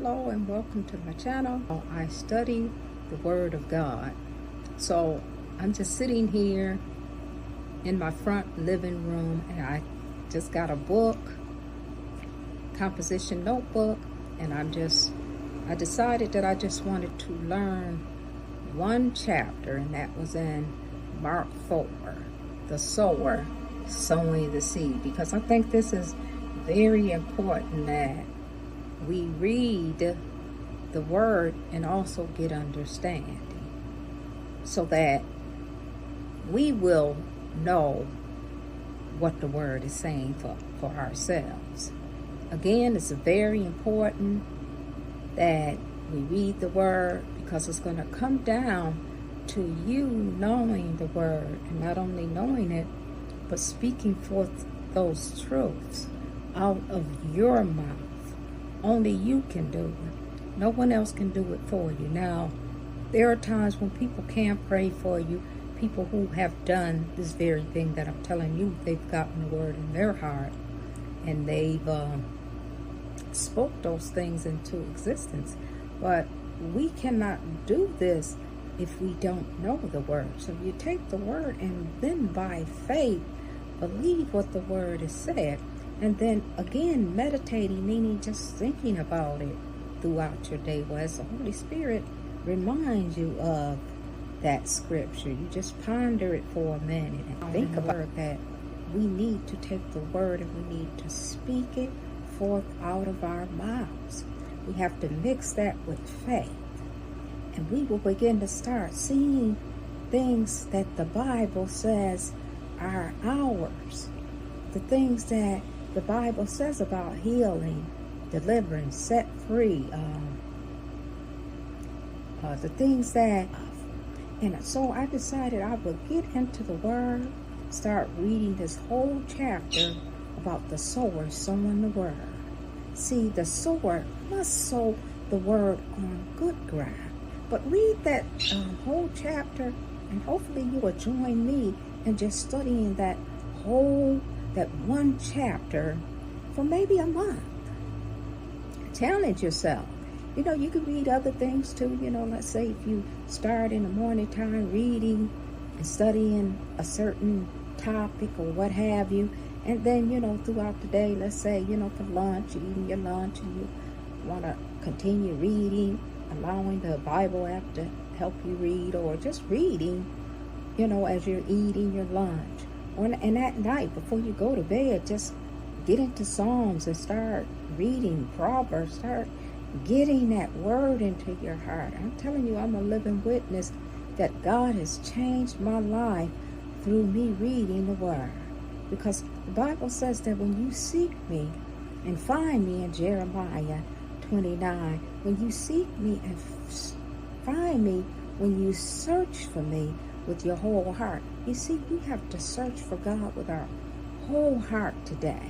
Hello and welcome to my channel. I study the Word of God. So I'm just sitting here in my front living room and I just got a book, composition notebook, and I decided that I just wanted to learn one chapter, and that was in Mark 4, the sower sowing the seed, because I think this is very important that we read the word and also get understanding so that we will know what the word is saying for ourselves. Again, it's very important that we read the word, because it's going to come down to you knowing the word, and not only knowing it, but speaking forth those truths out of your mouth. Only you can do it. No one else can do it for you. Now, there are times when people can't pray for you. People who have done this very thing that I'm telling you, they've gotten the word in their heart, and they've spoke those things into existence. But we cannot do this if we don't know the word. So you take the word and then by faith, believe what the word has said. And then again, meditating, meaning just thinking about it throughout your day, as the Holy Spirit reminds you of that scripture. You just ponder it for a minute and think about that. We need to take the word and we need to speak it forth out of our mouths. We have to mix that with faith. And we will begin to start seeing things that the Bible says are ours. The things that the Bible says about healing, deliverance, set free, the things that, and so I decided I would get into the Word, start reading this whole chapter about the sower sowing the Word. See, the sower must sow the Word on good ground. But read that whole chapter, and hopefully you will join me in just studying that one chapter for maybe a month. Challenge yourself. You know, you can read other things too. You know, let's say if you start in the morning time reading and studying a certain topic or what have you, and then, you know, throughout the day, let's say, you know, for lunch, you're eating your lunch and you want to continue reading, allowing the Bible app to help you read, or just reading, you know, as you're eating your lunch. And at night, before you go to bed, just get into Psalms and start reading Proverbs. Start getting that word into your heart. I'm telling you, I'm a living witness that God has changed my life through me reading the word. Because the Bible says that when you seek me and find me in Jeremiah 29, when you seek me and find me, when you search for me with your whole heart. You see, we have to search for God with our whole heart today.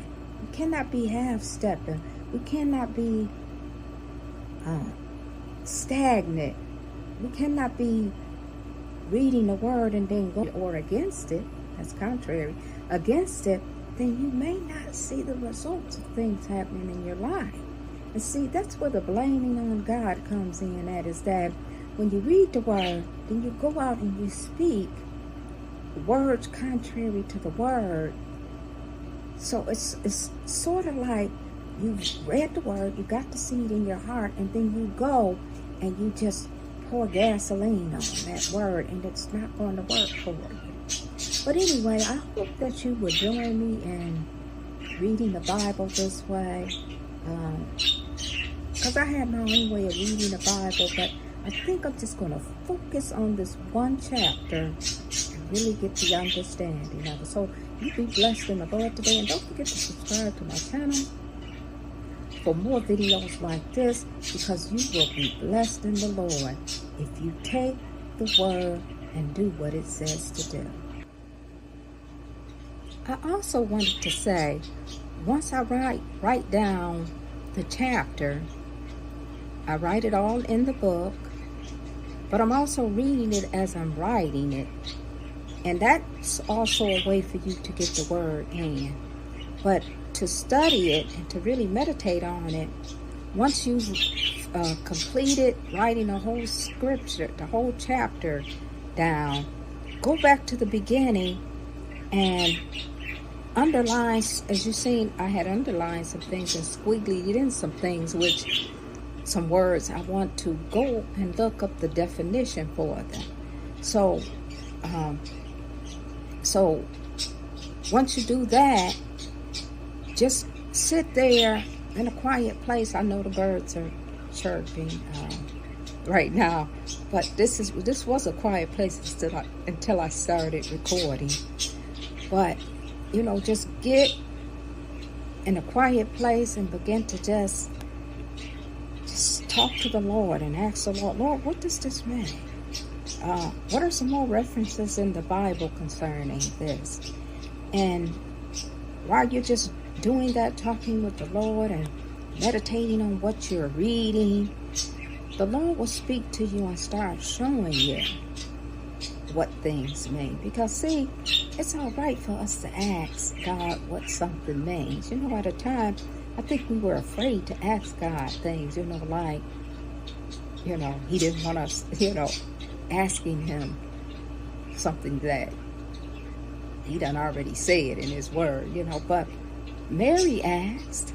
We cannot be half-stepping. We cannot be stagnant. We cannot be reading the word and then go or against it. That's contrary. Against it, then you may not see the results of things happening in your life. And see, that's where the blaming on God comes in at, is that when you read the word, then you go out and you speak words contrary to the word. So it's sort of like you've read the word, you got the seed in your heart, and then you go and you just pour gasoline on that word, and it's not going to work for you. But anyway, I hope that you would join me in reading the Bible this way, because I have my own way of reading the Bible, but I think I'm just going to focus on this one chapter and really get the understanding of it. So you be blessed in the Lord today, and don't forget to subscribe to my channel for more videos like this, because you will be blessed in the Lord if you take the word and do what it says to do. I also wanted to say, once I write down the chapter, I write it all in the book, but I'm also reading it as I'm writing it. And that's also a way for you to get the word in. But to study it and to really meditate on it, once you've completed writing the whole scripture, the whole chapter down, go back to the beginning and underline, as you've seen, I had underlined some things and squiggly in some things, which some words I want to go and look up the definition for them. So once you do that, just sit there in a quiet place. I know the birds are chirping right now, but this was a quiet place until I started recording. But just get in a quiet place and begin to just talk to the Lord and ask the Lord, what does this mean? What are some more references in the Bible concerning this? And while you're just doing that, talking with the Lord and meditating on what you're reading, the Lord will speak to you and start showing you what things mean. Because see, it's all right for us to ask God what something means. At a time, I think we were afraid to ask God things, like, he didn't want us, asking him something that he done already said in his word, but Mary asked,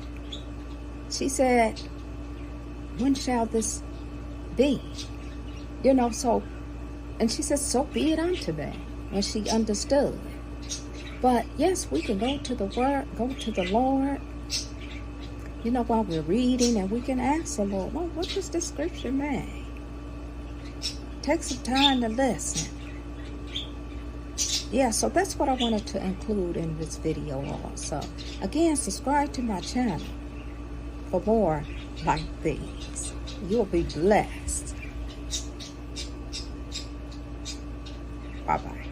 she said, when shall this be? So, and she said, so be it unto me, when she understood. But yes, we can go to the word, go to the Lord, while we're reading, and we can ask the Lord, well, what does this scripture mean? Take some time to listen. Yeah, so that's what I wanted to include in this video also. Again, subscribe to my channel for more like these. You'll be blessed. Bye-bye.